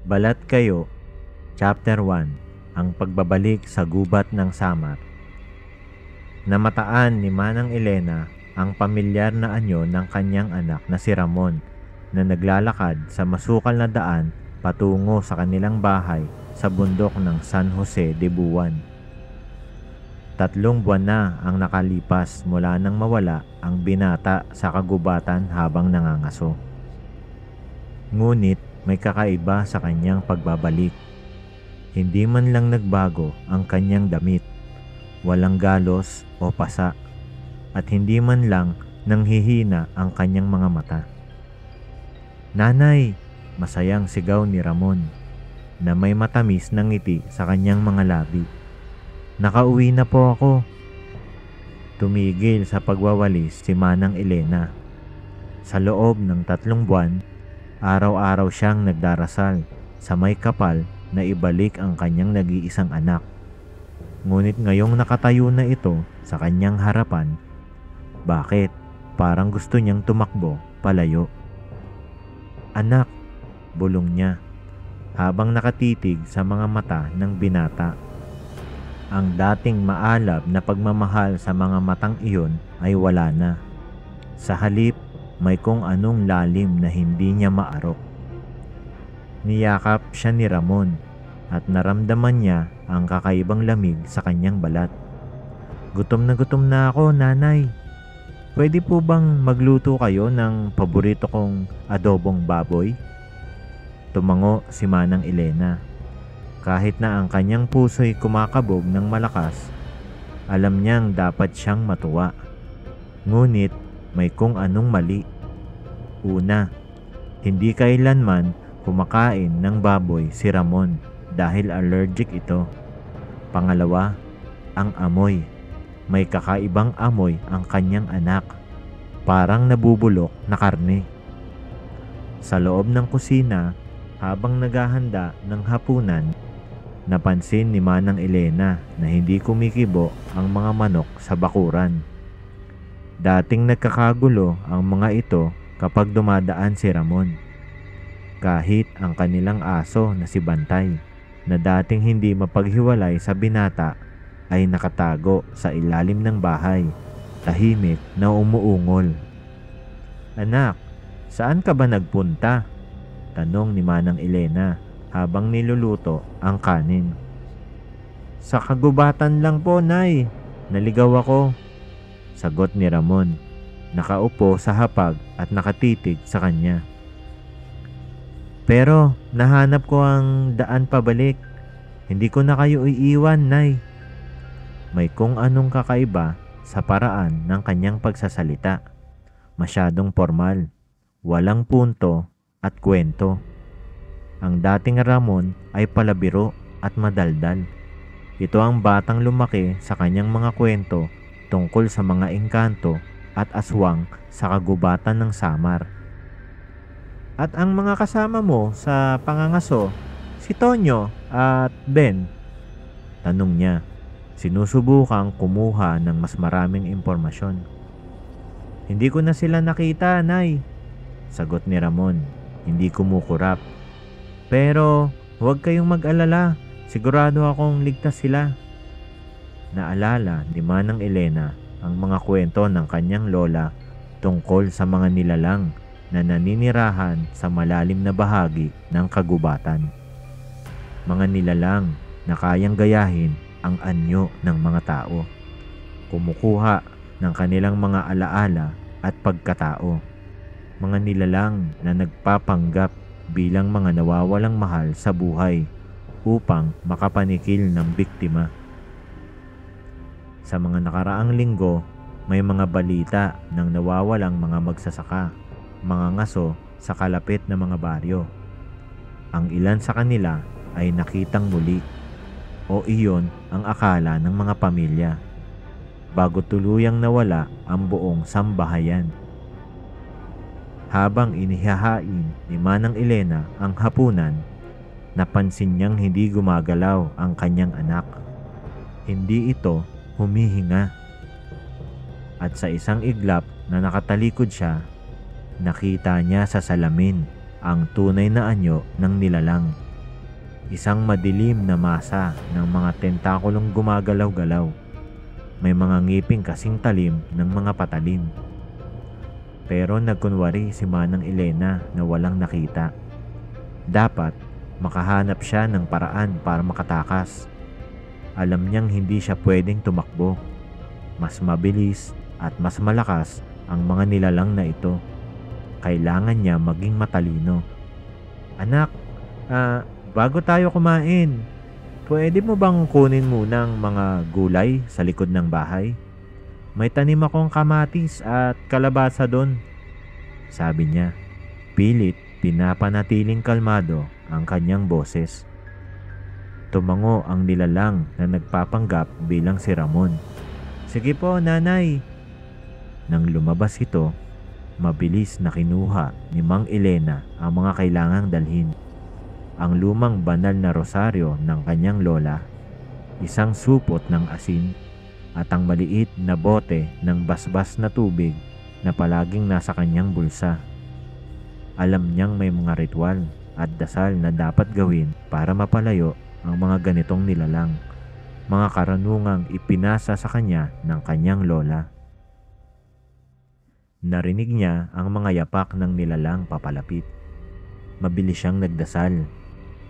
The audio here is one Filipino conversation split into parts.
Balat Kayo, Chapter 1, Ang Pagbabalik sa Gubat ng Samar. Namataan ni Manang Elena ang pamilyar na anyo ng kanyang anak na si Ramon na naglalakad sa masukal na daan patungo sa kanilang bahay sa bundok ng San Jose de Buwan. 3 buwan na ang nakalipas mula nang mawala ang binata sa kagubatan habang nangangaso. Ngunit may kakaiba sa kanyang pagbabalik. Hindi man lang nagbago ang kanyang damit, walang galos o pasa, at hindi man lang nanghihina ang kanyang mga mata. "Nanay!" masayang sigaw ni Ramon na may matamis na ngiti sa kanyang mga labi. "Nakauwi na po ako." Tumigil sa pagwawalis si Manang Elena. Sa loob ng 3 buwan, araw-araw siyang nagdarasal sa may kapal na ibalik ang kanyang nag-iisang anak. Ngunit ngayong nakatayo na ito sa kanyang harapan, bakit parang gusto niyang tumakbo palayo? "Anak," bulong niya habang nakatitig sa mga mata ng binata. Ang dating maalab na pagmamahal sa mga matang iyon ay wala na. Sa halip, may kung anong lalim na hindi niya maarok. Niyakap siya ni Ramon at naramdaman niya ang kakaibang lamig sa kanyang balat. Gutom na ako, nanay. Pwede po bang magluto kayo ng paborito kong adobong baboy?" Tumango si Manang Elena. Kahit na ang kanyang puso'y kumakabog ng malakas, alam niyang dapat siyang matuwa. Ngunit may kung anong mali. Una, hindi kailanman kumakain ng baboy si Ramon dahil allergic ito. Pangalawa, ang amoy. May kakaibang amoy ang kanyang anak. Parang nabubulok na karne. Sa loob ng kusina, habang naghahanda ng hapunan, napansin ni Manang Elena na hindi kumikibo ang mga manok sa bakuran. Dating nagkakagulo ang mga ito kapag dumadaan si Ramon. Kahit ang kanilang aso na si Bantay, na dating hindi mapaghiwalay sa binata, ay nakatago sa ilalim ng bahay, tahimik na umuungol. "Anak, saan ka ba nagpunta?" tanong ni Manang Elena habang niluluto ang kanin. "Sa kagubatan lang po, Nay. Naligaw ako," sagot ni Ramon, nakaupo sa hapag at nakatitig sa kanya. "Pero nahanap ko ang daan pabalik. Hindi ko na kayo iiwan, Nay." May kung anong kakaiba sa paraan ng kanyang pagsasalita. Masyadong formal, walang punto at kwento. Ang dating Ramon ay palabiro at madaldal. Ito ang batang lumaki sa kanyang mga kwento tungkol sa mga engkanto at aswang sa kagubatan ng Samar. "At ang mga kasama mo sa pangangaso, si Tonyo at Ben?" tanong niya. Sinusubukang kumuha ng mas maraming impormasyon. "Hindi ko na sila nakita, Nay," sagot ni Ramon, hindi kumukurap. "Pero huwag kayong mag-alala, sigurado akong ligtas sila." Naalala ni Manang Elena ang mga kwento ng kanyang lola tungkol sa mga nilalang na naninirahan sa malalim na bahagi ng kagubatan. Mga nilalang na kayang gayahin ang anyo ng mga tao, kumukuha ng kanilang mga alaala at pagkatao. Mga nilalang na nagpapanggap bilang mga nawawalang mahal sa buhay upang makapanikil ng biktima. Sa mga nakaraang linggo, may mga balita ng nawawalang mga magsasaka, mga ngaso sa kalapit na mga baryo. Ang ilan sa kanila ay nakitang muli, o iyon ang akala ng mga pamilya, bago tuluyang nawala ang buong sambahayan. Habang inihahain ni Manang Elena ang hapunan, napansin niyang hindi gumagalaw ang kanyang anak. Hindi ito humihinga. At sa isang iglap na nakatalikod siya, nakita niya sa salamin ang tunay na anyo ng nilalang. Isang madilim na masa ng mga tentakulong gumagalaw-galaw. May mga ngiping kasing talim ng mga patalim. Pero nagkunwari si Manang Elena na walang nakita. Dapat makahanap siya ng paraan para makatakas. Alam niyang hindi siya pwedeng tumakbo. Mas mabilis at mas malakas ang mga nilalang na ito. Kailangan niya maging matalino. Anak, bago tayo kumain, pwede mo bang kunin munang mga gulay sa likod ng bahay? May tanim akong kamatis at kalabasa doon, sabi niya. Pilit, pinapanatiling kalmado ang kanyang boses. Tumango ang nilalang na nagpapanggap bilang si Ramon. Sige po, nanay. Nang lumabas ito, mabilis na kinuha ni Mang Elena ang mga kailangang dalhin. Ang lumang banal na rosaryo ng kanyang lola, isang supot ng asin, at ang maliit na bote ng basbas na tubig na palaging nasa kanyang bulsa. Alam niyang may mga ritual at dasal na dapat gawin para mapalayo ang mga ganitong nilalang, mga karanungang ipinasa sa kanya ng kanyang lola. Narinig niya ang mga yapak ng nilalang papalapit. Mabilis siyang nagdasal.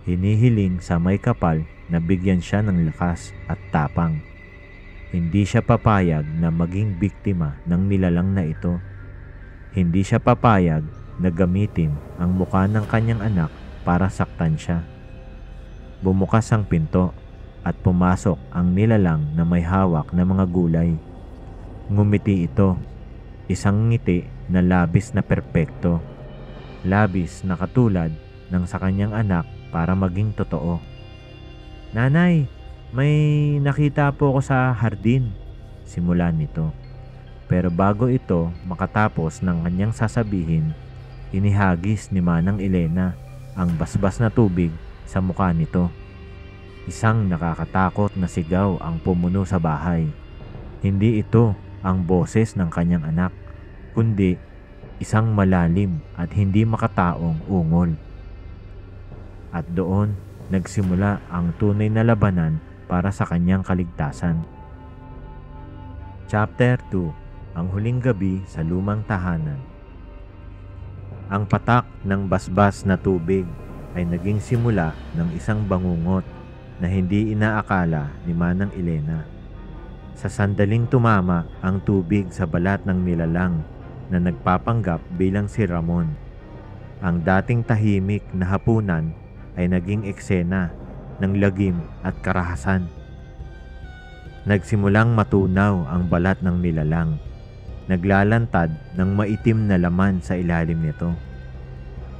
Hinihiling sa may kapal na bigyan siya ng lakas at tapang. Hindi siya papayag na maging biktima ng nilalang na ito. Hindi siya papayag na gamitin ang mukha ng kanyang anak para saktan siya. Bumukas ang pinto at pumasok ang nilalang na may hawak na mga gulay. Ngumiti ito. Isang ngiti na labis na perpekto. Labis na katulad ng sa kanyang anak para maging totoo. Nanay, may nakita po ako sa hardin, simula nito. Pero bago ito makatapos ng kanyang sasabihin, inihagis ni Manang Elena ang basbas na tubig sa mukha nito. Isang nakakatakot na sigaw ang pumuno sa bahay. Hindi ito ang boses ng kanyang anak, kundi isang malalim at hindi makataong ungol. At doon nagsimula ang tunay na labanan para sa kanyang kaligtasan. Chapter 2: Ang huling gabi sa lumang tahanan. Ang patak ng basbas na tubig ay naging simula ng isang bangungot na hindi inaakala ni Manang Elena. Sa sandaling tumama ang tubig sa balat ng nilalang na nagpapanggap bilang si Ramon, ang dating tahimik na hapunan ay naging eksena ng lagim at karahasan. Nagsimulang matunaw ang balat ng nilalang, naglalantad ng maitim na laman sa ilalim nito.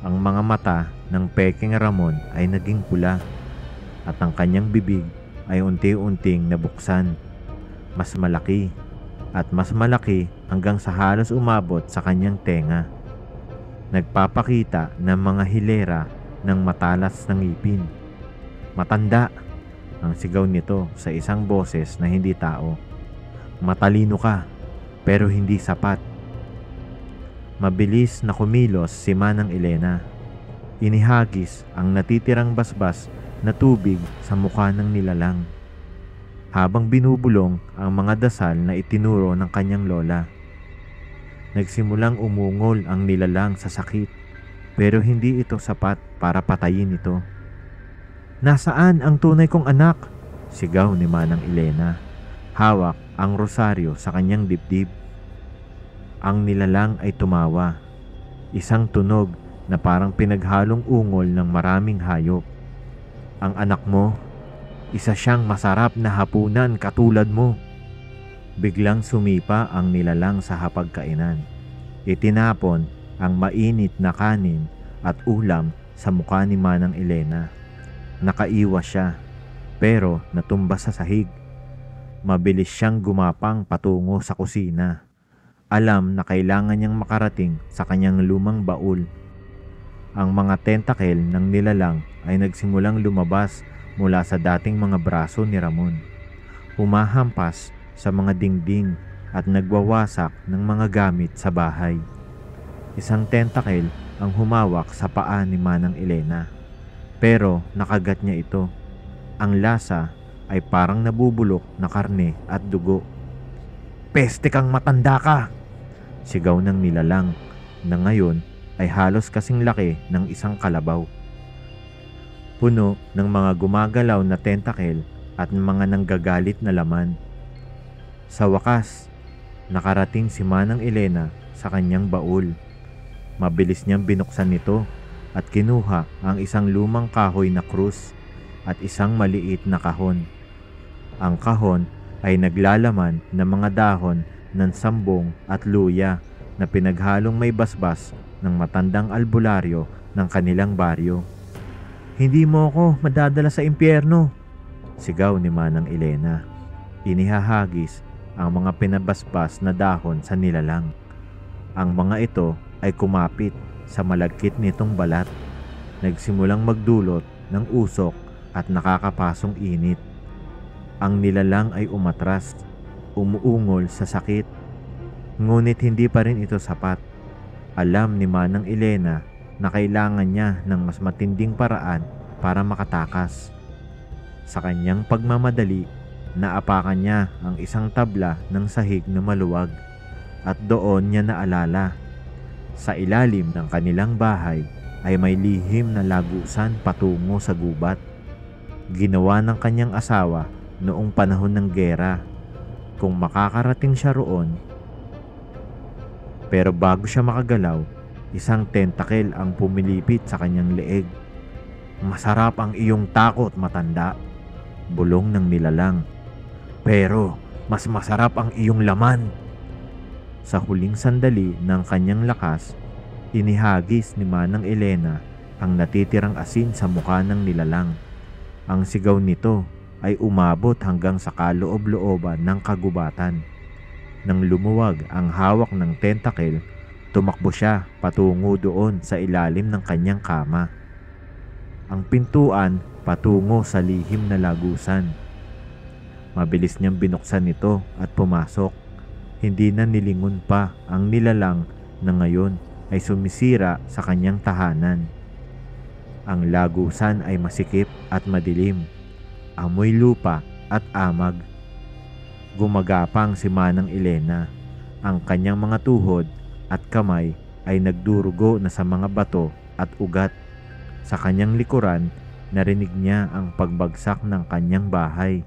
Ang mga mata ng peking Ramon ay naging pula at ang kanyang bibig ay unti-unting nabuksan. Mas malaki at mas malaki hanggang sa halos umabot sa kanyang tenga. Nagpapakita ng mga hilera ng matalas ng ngipin. Matanda, ang sigaw nito sa isang boses na hindi tao. Matalino ka, pero hindi sapat. Mabilis na kumilos si Manang Elena. Inihagis ang natitirang basbas na tubig sa mukha ng nilalang, habang binubulong ang mga dasal na itinuro ng kanyang lola. Nagsimulang umungol ang nilalang sa sakit, pero hindi ito sapat para patayin ito. Nasaan ang tunay kong anak? Sigaw ni Manang Elena. Hawak ang rosaryo sa kanyang dibdib. Ang nilalang ay tumawa. Isang tunog na parang pinaghalong ungol ng maraming hayop. Ang anak mo, isa siyang masarap na hapunan katulad mo. Biglang sumipa ang nilalang sa hapagkainan. Itinapon ang mainit na kanin at ulam sa mukha ni Manang Elena. Nakaiwas siya, pero natumba sa sahig. Mabilis siyang gumapang patungo sa kusina. Alam na kailangan niyang makarating sa kanyang lumang baul. Ang mga tentakel ng nilalang ay nagsimulang lumabas mula sa dating mga braso ni Ramon. Humahampas sa mga dingding at nagwawasak ng mga gamit sa bahay. Isang tentakel ang humawak sa paa ni Manang Elena. pero nakagat niya ito. Ang lasa ay parang nabubulok na karne at dugo. "Peste kang matanda ka!" sigaw ng nilalang na ngayon ay halos kasing laki ng isang kalabaw. Puno ng mga gumagalaw na tentacle at mga nanggagalit na laman. Sa wakas, nakarating si Manang Elena sa kanyang baul. Mabilis niyang binuksan ito at kinuha ang isang lumang kahoy na krus at isang maliit na kahon. Ang kahon ay naglalaman ng mga dahon ng sambong at luya na pinaghalong may basbas ng matandang albularyo ng kanilang baryo. "Hindi mo ako madadala sa impyerno!" sigaw ni Manang Elena. Inihahagis ang mga pinabasbas na dahon sa nilalang. Ang mga ito ay kumapit sa malagkit nitong balat. Nagsimulang magdulot ng usok at nakakapasong init. Ang nilalang ay umatras, umuungol sa sakit. Ngunit hindi pa rin ito sapat. Alam ni Manang Elena na kailangan niya ng mas matinding paraan para makatakas. Sa kanyang pagmamadali, naapakan niya ang isang tabla ng sahig na maluwag at doon niya naalala. Sa ilalim ng kanilang bahay ay may lihim na lagusan patungo sa gubat. Ginawa ng kanyang asawa noong panahon ng giyera. Kung makakarating siya roon. Pero bago siya makagalaw, isang tentacle ang pumilipit sa kanyang leeg. "Masarap ang iyong takot, matanda," bulong ng nilalang. "Pero mas masarap ang iyong laman." Sa huling sandali ng kanyang lakas, inihagis ni Manang Elena ang natitirang asin sa mukha ng nilalang. Ang sigaw nito ay umabot hanggang sa kaloob-looban ng kagubatan. Nang lumuwag ang hawak ng tentacle, tumakbo siya patungo doon sa ilalim ng kanyang kama. Ang pintuan patungo sa lihim na lagusan. Mabilis niyang binuksan ito at pumasok. Hindi na nilingon pa ang nilalang na ngayon ay sumisira sa kanyang tahanan. Ang lagusan ay masikip at madilim. Amoy lupa at amag. Gumagapang si Manang Elena. Ang kanyang mga tuhod at kamay ay nagdurugo na sa mga bato at ugat. Sa kanyang likuran, narinig niya ang pagbagsak ng kanyang bahay.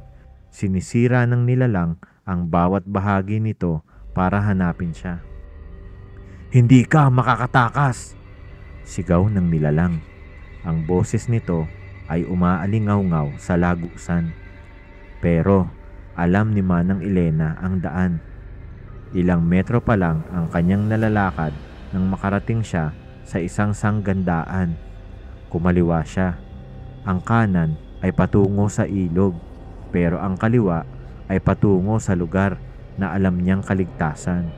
Sinisira ng nilalang ang bawat bahagi nito para hanapin siya. "Hindi ka makakatakas!" sigaw ng nilalang. Ang boses nito ay umaalingaw-ngaw sa lagusan. Pero alam ni Manang Elena ang daan. Ilang metro pa lang ang kanyang nalalakad nang makarating siya sa isang sanggandaan. Kumaliwa siya. Ang kanan ay patungo sa ilog, pero ang kaliwa ay patungo sa lugar na alam niyang kaligtasan.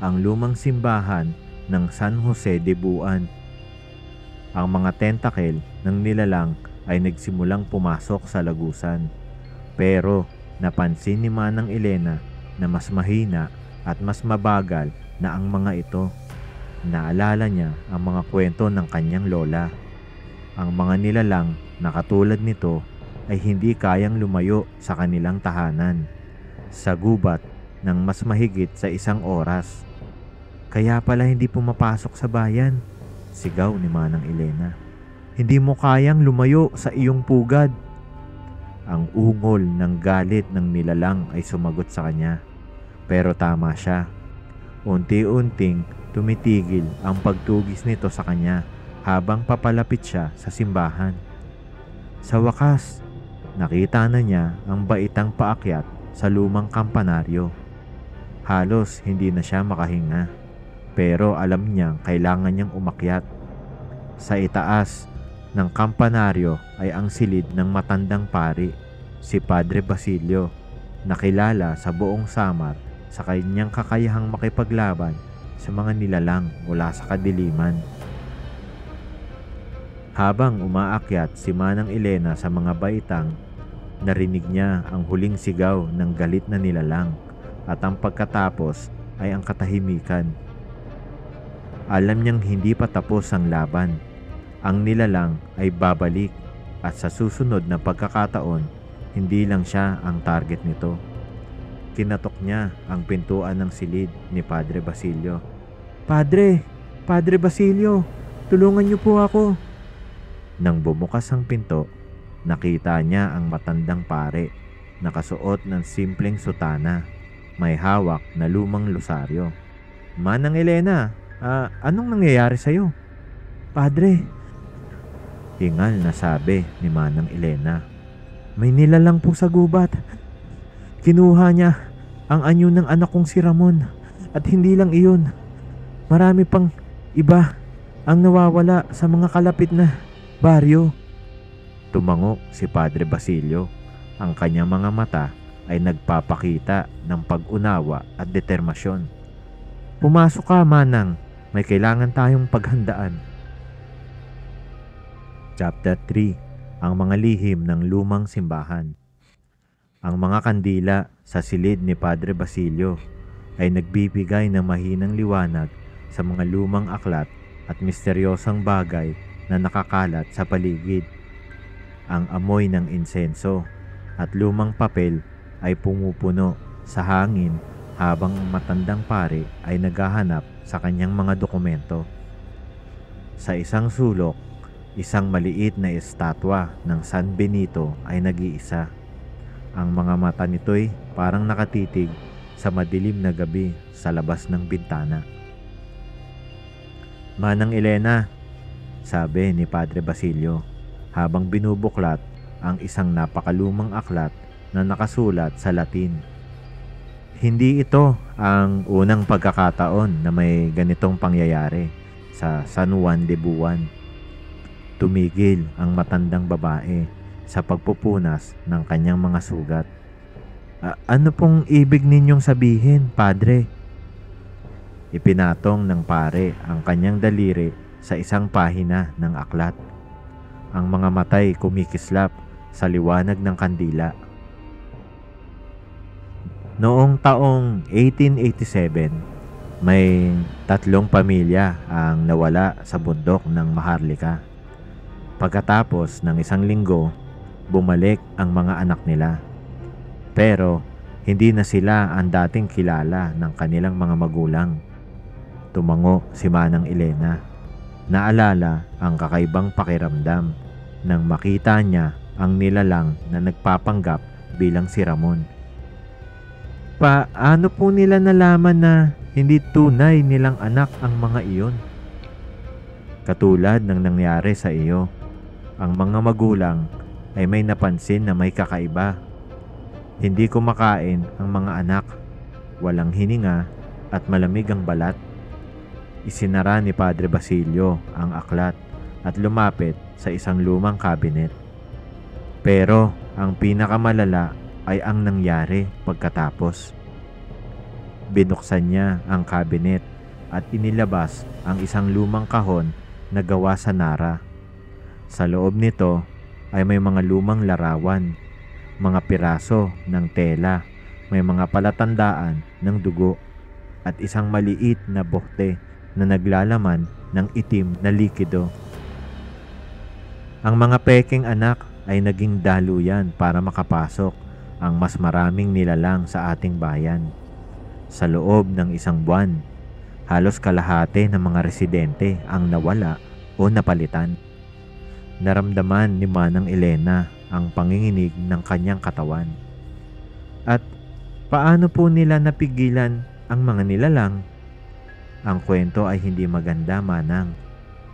Ang lumang simbahan ng San Jose de Buan. Ang mga tentacle ng nilalang ay nagsimulang pumasok sa lagusan. Pero napansin ni Manang Elena na mas mahina at mas mabagal na ang mga ito. Naalala niya ang mga kwento ng kanyang lola. Ang mga nilalang na katulad nito ay hindi kayang lumayo sa kanilang tahanan sa gubat ng mas mahigit sa 1 oras. "Kaya pala hindi pumapasok sa bayan," sigaw ni Manang Elena. "Hindi mo kayang lumayo sa iyong pugad." Ang ungol ng galit ng nilalang ay sumagot sa kanya. Pero tama siya. Unti-unting tumitigil ang pagtugis nito sa kanya habang papalapit siya sa simbahan. Sa wakas, nakita na niya ang baitang paakyat sa lumang kampanaryo. Halos hindi na siya makahinga. Pero alam niyang kailangan niyang umakyat. Sa itaas ng kampanaryo ay ang silid ng matandang pari, si Padre Basilio, na kilala sa buong Samar sa kanyang kakayahang makipaglaban sa mga nilalang mula sa kadiliman. Habang umaakyat si Manang Elena sa mga baitang, narinig niya ang huling sigaw ng galit na nilalang at ang pagkatapos ay ang katahimikan. Alam niyang hindi pa tapos ang laban. Ang nilalang ay babalik at sa susunod na pagkakataon, hindi lang siya ang target nito. Kinatok niya ang pintuan ng silid ni Padre Basilio. Padre! Padre Basilio! Tulungan niyo po ako! Nang bumukas ang pinto, nakita niya ang matandang pare, nakasuot ng simpleng sutana, may hawak na lumang losaryo. Manang Elena, anong nangyayari sa'yo? Padre, hingal na sabi ni Manang Elena. May nilalang po sa gubat. Kinuha niya ang anyo ng anak kong si Ramon. At hindi lang iyon. Marami pang iba ang nawawala sa mga kalapit na baryo. Tumango si Padre Basilio. Ang kanyang mga mata ay nagpapakita ng pag-unawa at determasyon. Pumasok ka, Manang. May kailangan tayong paghandaan. Chapter 3. Ang mga lihim ng lumang simbahan. Ang mga kandila sa silid ni Padre Basilio ay nagbibigay ng mahinang liwanag sa mga lumang aklat at misteryosang bagay na nakakalat sa paligid. Ang amoy ng insenso at lumang papel ay pumupuno sa hangin habang ang matandang pare ay naghahanap sa kanyang mga dokumento. Sa isang sulok, isang maliit na estatwa ng San Benito ay nag-iisa. Ang mga mata nito'y parang nakatitig sa madilim na gabi sa labas ng bintana. Manang Elena, sabi ni Padre Basilio habang binubuklat ang isang napakalumang aklat na nakasulat sa Latin. Hindi ito ang unang pagkakataon na may ganitong pangyayari sa San Juan de Buwan. Tumigil ang matandang babae sa pagpupunas ng kanyang mga sugat. Ano pong ibig ninyong sabihin, Padre? Ipinatong ng pare ang kanyang daliri sa isang pahina ng aklat. Ang mga matay kumikislap sa liwanag ng kandila. Noong taong 1887, may 3 pamilya ang nawala sa bundok ng Maharlika. Pagkatapos ng 1 linggo, bumalik ang mga anak nila. Pero hindi na sila ang dating kilala ng kanilang mga magulang. Tumango si Manang Elena. Naalala ang kakaibang pakiramdam nang makita niya ang nilalang na nagpapanggap bilang si Ramon. Paano po nila nalaman na hindi tunay nilang anak ang mga iyon? Katulad ng nangyari sa iyo, ang mga magulang ay may napansin na may kakaiba. Hindi kumakain ang mga anak, walang hininga at malamig ang balat. Isinara ni Padre Basilio ang aklat at lumapit sa isang lumang kabinet. Pero ang pinakamalala ay ang nangyari pagkatapos. Binuksan niya ang kabinet at inilabas ang isang lumang kahon na gawa sa nara. Sa loob nito ay may mga lumang larawan, mga piraso ng tela, may mga palatandaan ng dugo at isang maliit na bote na naglalaman ng itim na likido. Ang mga peking anak ay naging daluyan para makapasok ang mas maraming nilalang sa ating bayan. Sa loob ng 1 buwan, halos kalahati ng mga residente ang nawala o napalitan. Naramdaman ni Manang Elena ang panginginig ng kanyang katawan. At paano po nila napigilan ang mga nilalang? Ang kwento ay hindi maganda, Manang,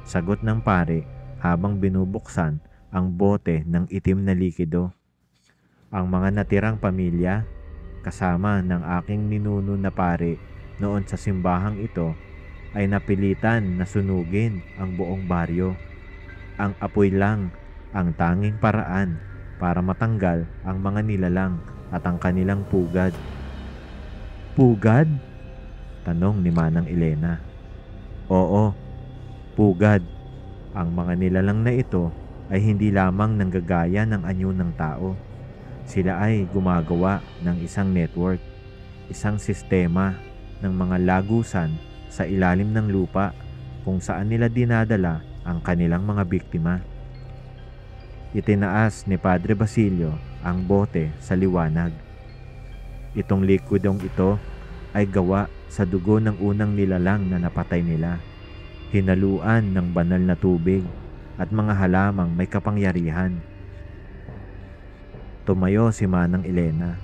sagot ng pare habang binubuksan ang bote ng itim na likido. Ang mga natirang pamilya, kasama ng aking ninuno na pare noon sa simbahang ito, ay napilitan na sunugin ang buong baryo. Ang apoy lang ang tanging paraan para matanggal ang mga nilalang at ang kanilang pugad. Pugad? Tanong ni Manang Elena. Oo, pugad. Ang mga nilalang na ito ay hindi lamang nanggagaya ng anyo ng tao. Sila ay gumagawa ng isang network, isang sistema ng mga lagusan sa ilalim ng lupa kung saan nila dinadala ang kanilang mga biktima. Itinaas ni Padre Basilio ang bote sa liwanag. Itong likwidong ito ay gawa sa dugo ng unang nilalang na napatay nila, hinaluan ng banal na tubig at mga halamang may kapangyarihan. Tumayo si Manang Elena,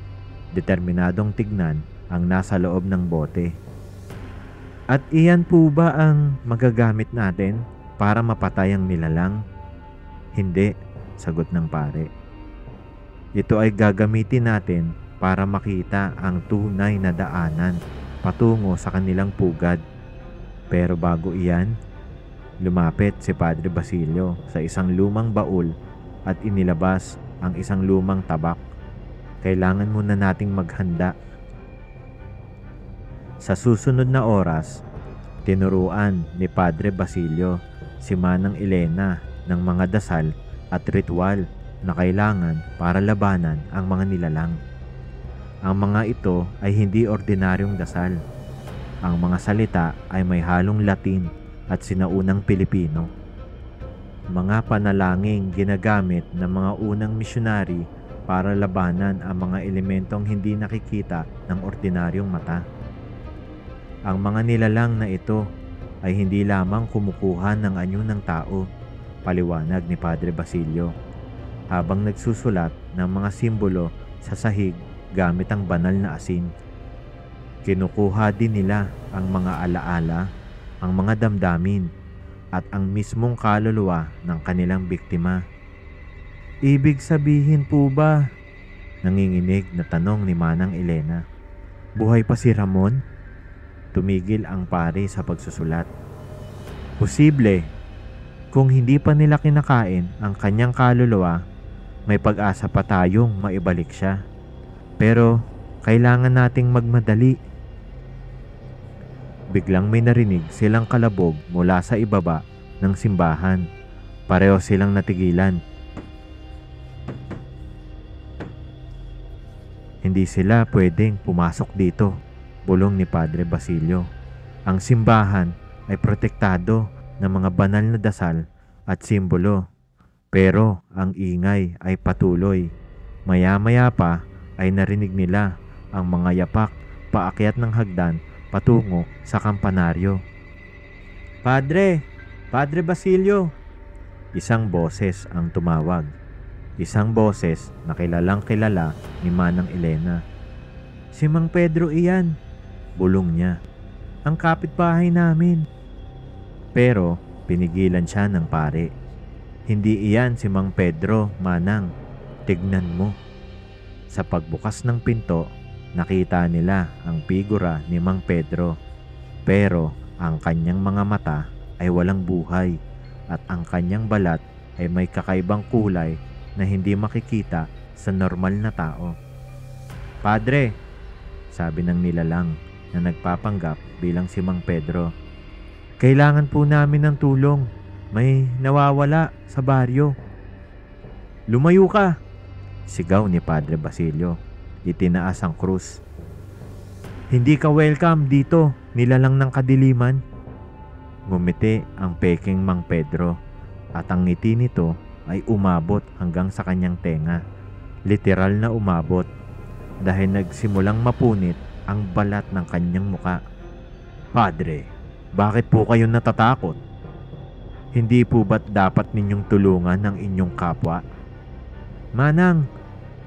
determinadong tignan ang nasa loob ng bote. At iyan po ba ang magagamit natin para mapatay ang nilalang? Hindi, sagot ng pare. Ito ay gagamitin natin para makita ang tunay na daanan patungo sa kanilang pugad. Pero bago iyan, lumapit si Padre Basilio sa isang lumang baul at inilabas ang isang lumang tabak. Kailangan muna nating maghanda. Sa susunod na oras, tinuruan ni Padre Basilio si Manang Elena ng mga dasal at ritual na kailangan para labanan ang mga nilalang. Ang mga ito ay hindi ordinaryong dasal. Ang mga salita ay may halong Latin at sinaunang Pilipino. Mga panalangin ginagamit ng mga unang misyonary para labanan ang mga elementong hindi nakikita ng ordinaryong mata. Ang mga nilalang na ito ay hindi lamang kumukuha ng anyo ng tao, paliwanag ni Padre Basilio, habang nagsusulat ng mga simbolo sa sahig gamit ang banal na asin. Kinukuha din nila ang mga alaala, ang mga damdamin, at ang mismong kaluluwa ng kanilang biktima. Ibig sabihin po ba? Nanginginig na tanong ni Manang Elena. Buhay pa si Ramon? Tumigil ang pare sa pagsusulat. Posible. Kung hindi pa nila kinakain ang kanyang kaluluwa, may pag-asa pa tayong maibalik siya. Pero kailangan nating magmadali. Biglang may narinig silang kalabog mula sa ibaba ng simbahan. Pareho silang natigilan. Hindi sila pwedeng pumasok dito, bulong ni Padre Basilio. Ang simbahan ay protektado ng mga banal na dasal at simbolo. Pero ang ingay ay patuloy. Maya-maya pa ay narinig nila ang mga yapak paakyat ng hagdan patungo sa kampanaryo. Padre! Padre Basilio! Isang boses ang tumawag. Isang boses na kilalang kilala ni Manang Elena. Si Mang Pedro iyan, bulong niya. Ang kapitbahay namin. Pero pinigilan siya ng pare. Hindi iyan si Mang Pedro, Manang. Tignan mo. Sa pagbukas ng pinto, nakita nila ang figura ni Mang Pedro. Pero ang kanyang mga mata ay walang buhay at ang kanyang balat ay may kakaibang kulay na hindi makikita sa normal na tao. Padre, sabi ng nilalang na nagpapanggap bilang si Mang Pedro, kailangan po namin ng tulong. May nawawala sa baryo. Lumayo ka! Sigaw ni Padre Basilio. Itinaas ang krus. Hindi ka welcome dito, nilalang ng kadiliman. Ngumiti ang peking Mang Pedro at ang ngiti nito ay umabot hanggang sa kanyang tenga. Literal na umabot dahil nagsimulang mapunit ang balat ng kanyang muka. Padre, bakit po kayo natatakot? Hindi po ba't dapat ninyong tulungan ang inyong kapwa? Manang,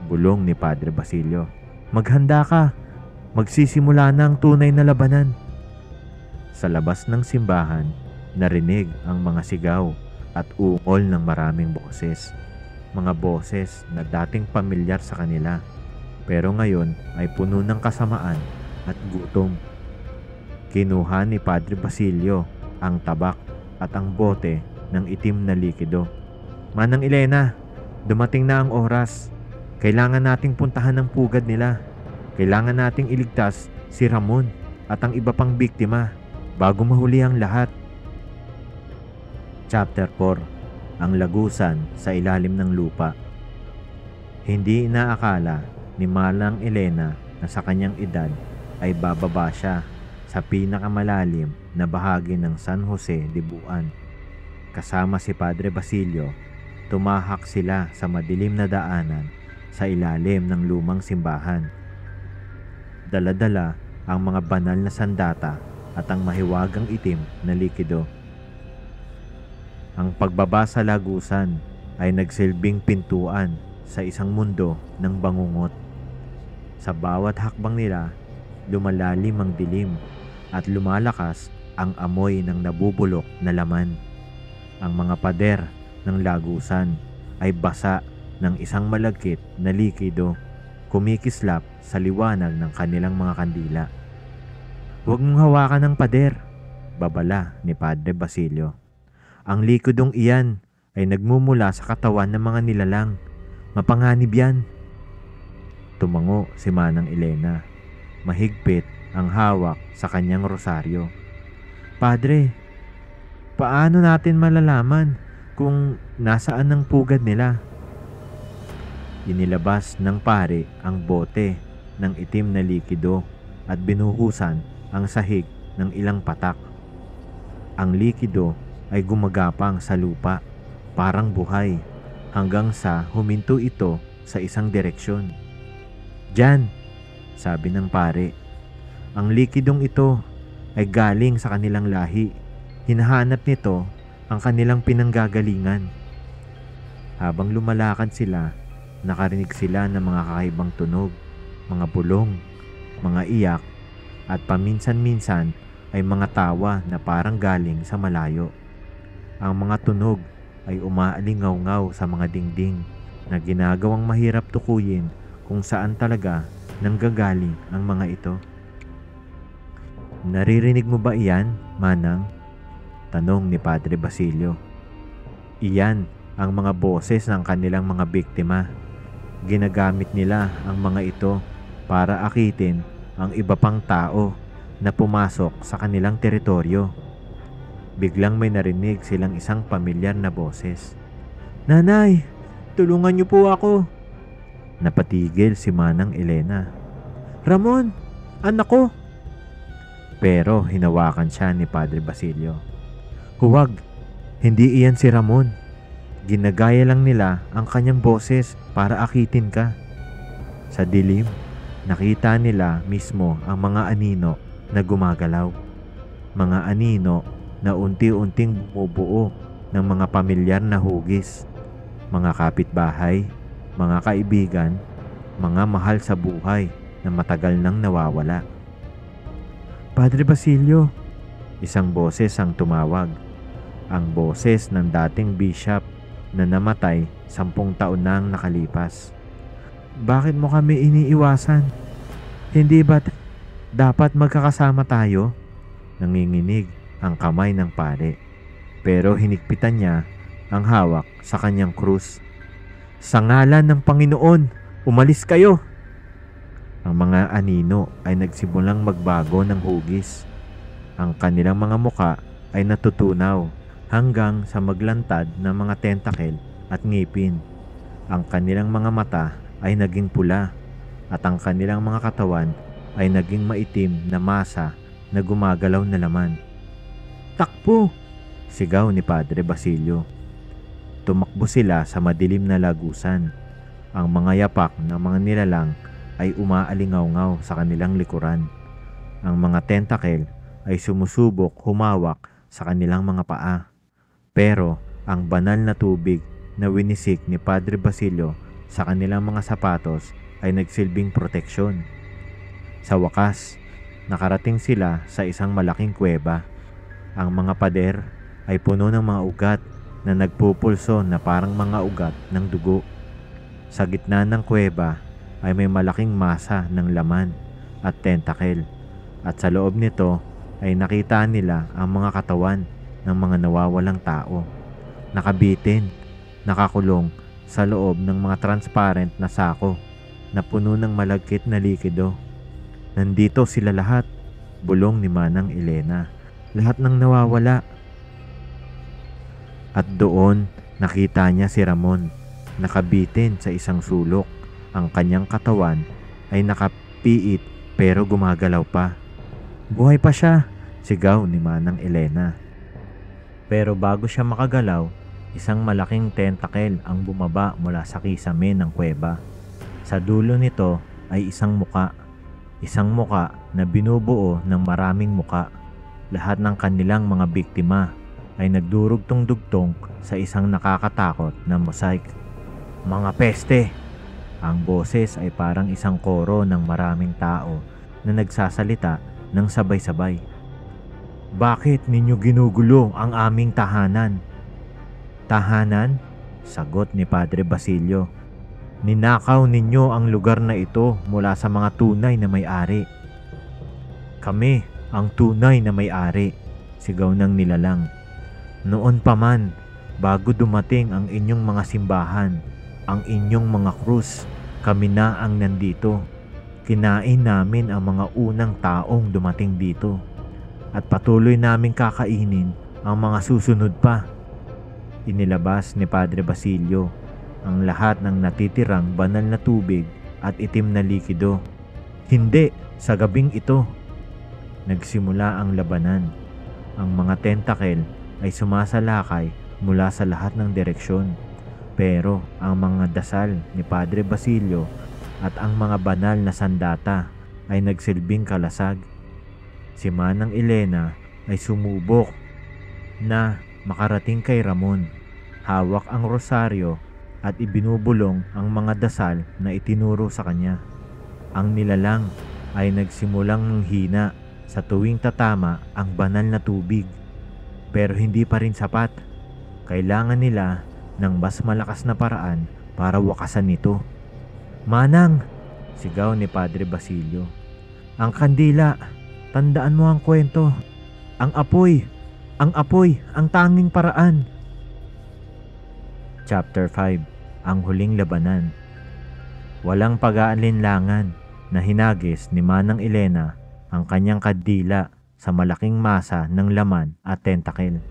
bulong ni Padre Basilio, maghanda ka. Magsisimula na ang tunay na labanan. Sa labas ng simbahan, narinig ang mga sigaw at ungol ng maraming boses. Mga boses na dating pamilyar sa kanila, pero ngayon ay puno ng kasamaan at gutom. Kinuha ni Padre Basilio ang tabak at ang bote ng itim na likido. Manang Elena, dumating na ang oras. Kailangan nating puntahan ang pugad nila. Kailangan nating iligtas si Ramon at ang iba pang biktima bago mahuli ang lahat. Chapter 4. Ang lagusan sa ilalim ng lupa. Hindi inaakala ni Manang Elena na sa kanyang edad ay bababa siya sa pinakamalalim na bahagi ng San Jose de Buan. Kasama si Padre Basilio, tumahak sila sa madilim na daanan sa ilalim ng lumang simbahan. Dala-dala ang mga banal na sandata at ang mahiwagang itim na likido. Ang pagbaba sa lagusan ay nagsilbing pintuan sa isang mundo ng bangungot. Sa bawat hakbang nila, lumalalim ang dilim at lumalakas ang amoy ng nabubulok na laman. Ang mga pader ng lagusan ay basa ng isang malagkit na likido, kumikislap sa liwanag ng kanilang mga kandila. "Huwag mong hawakan ng pader," babala ni Padre Basilio. "Ang likidong iyan ay nagmumula sa katawan ng mga nilalang. Mapanganib yan." Tumango si Manang Elena. Mahigpit ang hawak sa kanyang rosaryo. "Padre, paano natin malalaman kung nasaan ang pugad nila?" Inilabas ng pare ang bote ng itim na likido at binuhusan ang sahig ng ilang patak. Ang likido ay gumagapang sa lupa, parang buhay, hanggang sa huminto ito sa isang direksyon. "Diyan," sabi ng pare. "Ang likidong ito ay galing sa kanilang lahi. Hinahanap nito ang kanilang pinanggagalingan." Habang lumalakad sila, nakarinig sila ng mga kakaibang tunog, mga bulong, mga iyak, at paminsan-minsan ay mga tawa na parang galing sa malayo. Ang mga tunog ay umaalingaw-ngaw sa mga dingding na ginagawang mahirap tukuyin kung saan talaga nanggagaling ang mga ito. "Naririnig mo ba iyan, Manang?" tanong ni Padre Basilio. "Iyan ang mga boses ng kanilang mga biktima. Ginagamit nila ang mga ito para akitin ang iba pang tao na pumasok sa kanilang teritoryo." Biglang may narinig silang isang pamilyar na boses. "Nanay, tulungan niyo po ako." Napatigil si Manang Elena. "Ramon, anak ko." Pero hinawakan siya ni Padre Basilio. "Huwag, hindi iyan si Ramon. Ginagaya lang nila ang kanyang boses para akitin ka." Sa dilim, nakita nila mismo ang mga anino na gumagalaw. Mga anino na unti-unting bumubuo ng mga pamilyar na hugis, mga kapitbahay, mga kaibigan, mga mahal sa buhay na matagal nang nawawala. "Padre Basilio," isang boses ang tumawag. Ang boses ng dating bishop na namatay 10 taon nang nakalipas. "Bakit mo kami iniiwasan? Hindi ba't dapat magkakasama tayo?" Nanginginig ang kamay ng pare, pero hinigpitan niya ang hawak sa kanyang krus. "Sa ngalan ng Panginoon, umalis kayo!" Ang mga anino ay nagsimulang magbago ng hugis. Ang kanilang mga muka ay natutunaw hanggang sa maglantad ng mga tentakel at ngipin. Ang kanilang mga mata ay naging pula at ang kanilang mga katawan ay naging maitim na masa na gumagalaw na laman. "Takbo!" sigaw ni Padre Basilio. Tumakbo sila sa madilim na lagusan. Ang mga yapak ng mga nilalang ay umaalingaw-ngaw sa kanilang likuran. Ang mga tentakel ay sumusubok humawak sa kanilang mga paa. Pero ang banal na tubig na winisik ni Padre Basilio sa kanilang mga sapatos ay nagsilbing proteksyon. Sa wakas, nakarating sila sa isang malaking kuweba. Ang mga pader ay puno ng mga ugat na nagpupulso na parang mga ugat ng dugo. Sa gitna ng kuweba ay may malaking masa ng laman at tentakel, at sa loob nito ay nakita nila ang mga katawan ng mga nawawalang tao, nakabitin, nakakulong sa loob ng mga transparent na sako na puno ng malagkit na likido. "Nandito sila lahat," bulong ni Manang Elena. "Lahat ng nawawala." At doon nakita niya si Ramon, nakabitin sa isang sulok. Ang kanyang katawan ay nakapiit pero gumagalaw pa. "Buhay pa siya!" sigaw ni Manang Elena. Pero bago siya makagalaw, isang malaking tentacle ang bumaba mula sa kisame ng kuweba. Sa dulo nito ay isang muka. Isang muka na binubuo ng maraming muka. Lahat ng kanilang mga biktima ay nagdurugtong-dugtong sa isang nakakatakot na mosaic. Mga peste! Ang boses ay parang isang koro ng maraming tao na nagsasalita ng sabay-sabay. Bakit ninyo ginugulo ang aming tahanan? Tahanan? Sagot ni Padre Basilio. Ninakaw ninyo ang lugar na ito mula sa mga tunay na may-ari. Kami ang tunay na may-ari, sigaw ng nilalang. Noon pa man, bago dumating ang inyong mga simbahan, ang inyong mga krus, kami na ang nandito. Kinain namin ang mga unang taong dumating dito. At patuloy naming kakainin ang mga susunod pa. Inilabas ni Padre Basilio ang lahat ng natitirang banal na tubig at itim na likido. Hindi, sa gabing ito. Nagsimula ang labanan. Ang mga tentacle ay sumasalakay mula sa lahat ng direksyon. Pero ang mga dasal ni Padre Basilio at ang mga banal na sandata ay nagsilbing kalasag. Si Manang Elena ay sumubok na makarating kay Ramon. Hawak ang rosaryo at ibinubulong ang mga dasal na itinuro sa kanya. Ang nilalang ay nagsimulang hina sa tuwing tatama ang banal na tubig. Pero hindi pa rin sapat. Kailangan nila ng mas malakas na paraan para wakasan ito. Manang! Sigaw ni Padre Basilio. Ang kandila! Tandaan mo ang kwento. Ang apoy! Ang apoy! Ang tanging paraan! Chapter 5. Ang huling labanan. Walang pag-aalinlangan na hinagis ni Manang Elena ang kanyang kandila sa malaking masa ng laman at tentacle.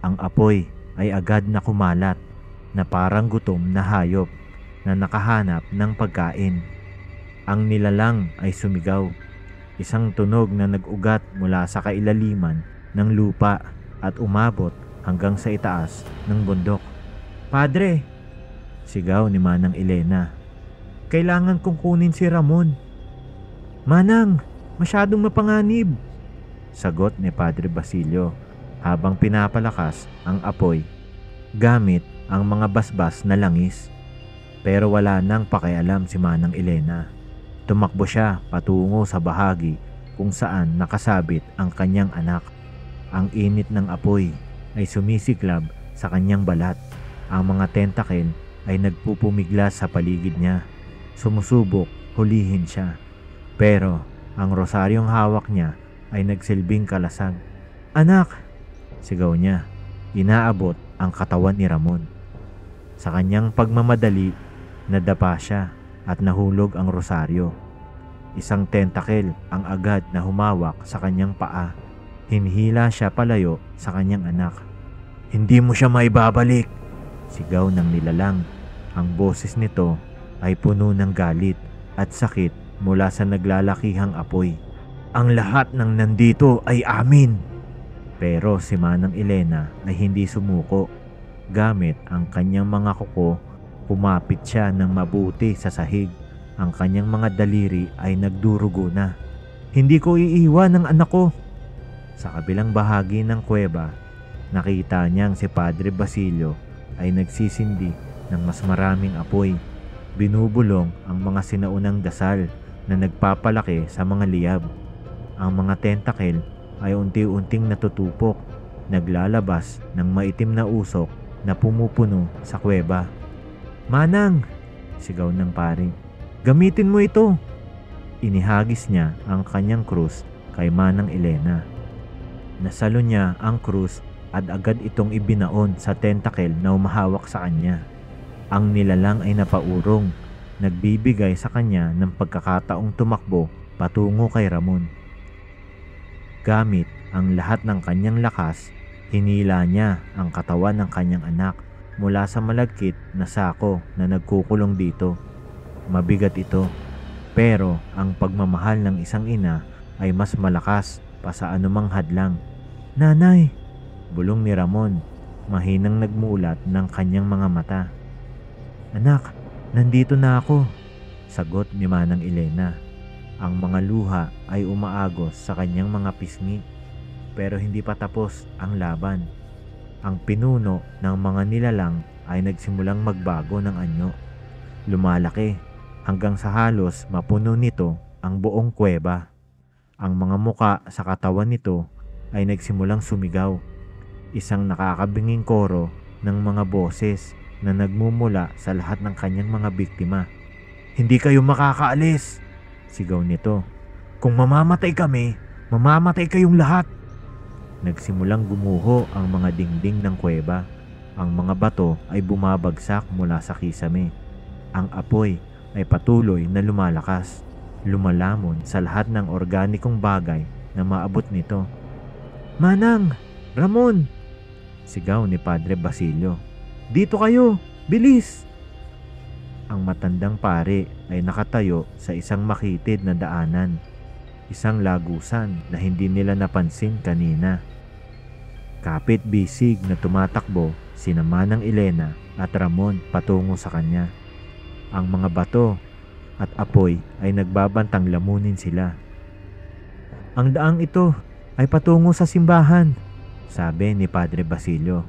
Ang apoy ay agad na kumalat na parang gutom na hayop na nakahanap ng pagkain. Ang nilalang ay sumigaw. Isang tunog na nag-ugat mula sa kailaliman ng lupa at umabot hanggang sa itaas ng bundok. Padre! Sigaw ni Manang Elena. Kailangan kong kunin si Ramon. Manang! Masyadong mapanganib! Sagot ni Padre Basilio habang pinapalakas ang apoy gamit ang mga basbas na langis. Pero wala nang pakialam si Manang Elena. Tumakbo siya patungo sa bahagi kung saan nakasabit ang kanyang anak. Ang init ng apoy ay sumisiklab sa kanyang balat. Ang mga tentacle ay nagpupumiglas sa paligid niya. Sumusubok hulihin siya. Pero ang rosaryong hawak niya ay nagsilbing kalasag. Anak! Sigaw niya. Inaabot ang katawan ni Ramon. Sa kanyang pagmamadali, nadapa siya at nahulog ang rosaryo. Isang tentacle ang agad na humawak sa kanyang paa. Hinihila siya palayo sa kanyang anak. Hindi mo siya maibabalik! Sigaw ng nilalang. Ang boses nito ay puno ng galit at sakit mula sa naglalakihang apoy. Ang lahat ng nandito ay amin! Pero si Manang Elena ay hindi sumuko. Gamit ang kanyang mga kuko, kumapit siya ng mabuti sa sahig. Ang kanyang mga daliri ay nagdurugo na. Hindi ko iiwan ang anak ko! Sa kabilang bahagi ng kuweba, nakita niyang si Padre Basilio ay nagsisindi ng mas maraming apoy. Binubulong ang mga sinaunang dasal na nagpapalaki sa mga liyab. Ang mga tentacle ay unti-unting natutupok, naglalabas ng maitim na usok na pumupuno sa kuweba. Manang! Sigaw ng pari. Gamitin mo ito! Inihagis niya ang kanyang krus kay Manang Elena. Nasalo niya ang krus at agad itong ibinaon sa tentacle na umahawak sa kanya. Ang nilalang ay napaurong, nagbibigay sa kanya ng pagkakataong tumakbo patungo kay Ramon. Gamit ang lahat ng kanyang lakas, hinila niya ang katawan ng kanyang anak mula sa malagkit na sako na nagkukulong dito. Mabigat ito, pero ang pagmamahal ng isang ina ay mas malakas pa sa anumang hadlang. Nanay! Bulong ni Ramon, mahinang nagmulat ng kanyang mga mata. Anak, nandito na ako, sagot ni Manang Elena. Ang mga luha ay umaagos sa kanyang mga pisngi, pero hindi pa tapos ang laban. Ang pinuno ng mga nilalang ay nagsimulang magbago ng anyo. Lumalaki hanggang sa halos mapuno nito ang buong kuweba. Ang mga muka sa katawan nito ay nagsimulang sumigaw. Isang nakakabinging koro ng mga boses na nagmumula sa lahat ng kanyang mga biktima. Hindi kayo makakaalis, sigaw nito. Kung mamamatay kami, mamamatay kayong lahat. Nagsimulang gumuho ang mga dingding ng kuweba. Ang mga bato ay bumabagsak mula sa kisame. Ang apoy ay patuloy na lumalakas, lumalamon sa lahat ng organikong bagay na maabot nito. Manang! Ramon! Sigaw ni Padre Basilio. Dito kayo! Bilis! Ang matandang pare ay nakatayo sa isang makitid na daanan. Isang lagusan na hindi nila napansin kanina. Kapit bisig na tumatakbo sina Manang Elena at Ramon patungo sa kanya. Ang mga bato at apoy ay nagbabantang lamunin sila. Ang daang ito ay patungo sa simbahan, sabi ni Padre Basilio.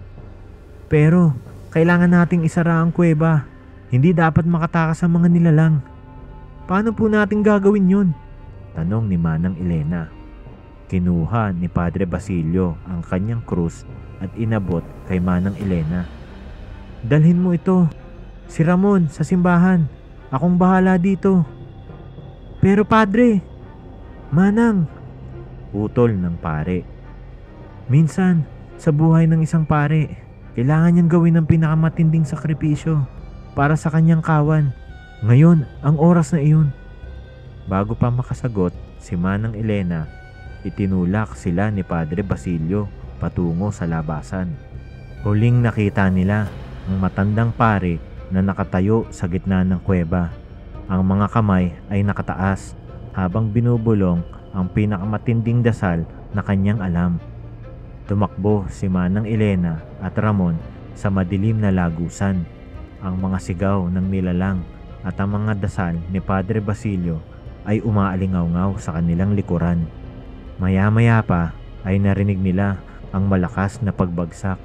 Pero kailangan nating isara ang kuweba. Hindi dapat makatakas ang mga nilalang. Paano po natin gagawin yun? Tanong ni Manang Elena. Kinuha ni Padre Basilio ang kanyang krus at inabot kay Manang Elena. Dalhin mo ito, si Ramon, sa simbahan. Akong bahala dito. Pero Padre, Manang, utol ng pare. Minsan, sa buhay ng isang pare, kailangan niyang gawin ang pinakamatinding sakripisyo para sa kanyang kawan. Ngayon, ang oras na iyon. Bago pa makasagot si Manang Elena, itinulak sila ni Padre Basilio patungo sa labasan. Huling nakita nila ang matandang pare na nakatayo sa gitna ng kuweba. Ang mga kamay ay nakataas habang binubulong ang pinakamatinding dasal na kanyang alam. Tumakbo si Manang Elena at Ramon sa madilim na lagusan. Ang mga sigaw ng nilalang at ang mga dasal ni Padre Basilio ay umaalingaw-ngaw sa kanilang likuran. Maya-maya pa ay narinig nila ang malakas na pagbagsak.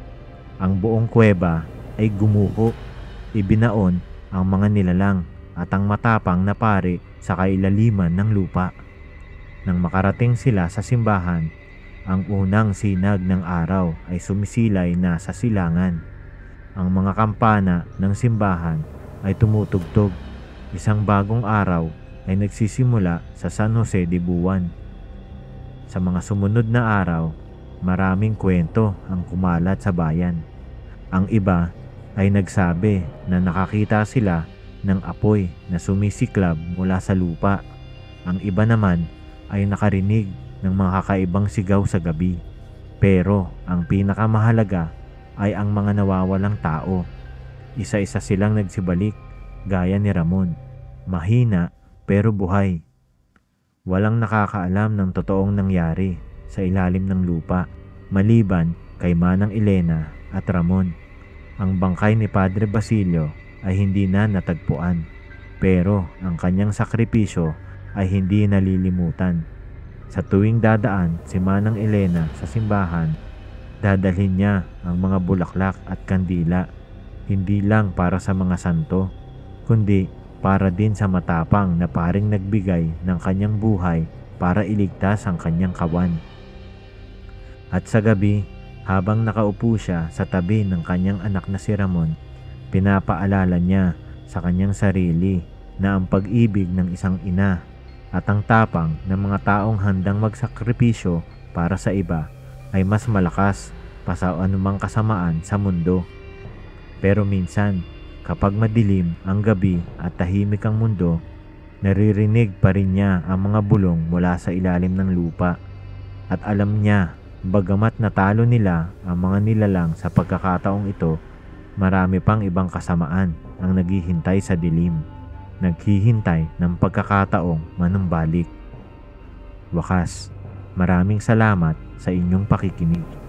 Ang buong kuweba ay gumuho. Ibinaon ang mga nilalang at ang matapang na pare sa kailaliman ng lupa. Nang makarating sila sa simbahan, ang unang sinag ng araw ay sumisilay na sa silangan. Ang mga kampana ng simbahan ay tumutugtog. Isang bagong araw ay nagsisimula sa San Jose de Buwan. Sa mga sumunod na araw, maraming kwento ang kumalat sa bayan. Ang iba ay nagsabi na nakakita sila ng apoy na sumisiklab mula sa lupa. Ang iba naman ay nakarinig ng mga kakaibang sigaw sa gabi. Pero ang pinakamahalaga ay ang mga nawawalang tao. Isa-isa silang nagsibalik gaya ni Ramon. Mahina pero buhay. Walang nakakaalam ng totoong nangyari sa ilalim ng lupa maliban kay Manang Elena at Ramon. Ang bangkay ni Padre Basilio ay hindi na natagpuan, pero ang kanyang sakripisyo ay hindi nalilimutan. Sa tuwing dadaan si Manang Elena sa simbahan, dadalhin niya ang mga bulaklak at kandila, hindi lang para sa mga santo, kundi para din sa matapang na paring nagbigay ng kanyang buhay para iligtas ang kanyang kawan. At sa gabi, habang nakaupo siya sa tabi ng kanyang anak na si Ramon, pinapaalala niya sa kanyang sarili na ang pag-ibig ng isang ina at ang tapang ng mga taong handang magsakripisyo para sa iba ay mas malakas pa sa anumang kasamaan sa mundo. Pero minsan, kapag madilim ang gabi at tahimik ang mundo, naririnig pa rin niya ang mga bulong mula sa ilalim ng lupa. At alam niya, bagamat natalo nila ang mga nilalang sa pagkakataong ito, marami pang ibang kasamaan ang naghihintay sa dilim. Naghihintay ng pagkakataong manumbalik. Wakas, maraming salamat sa inyong pakikinig.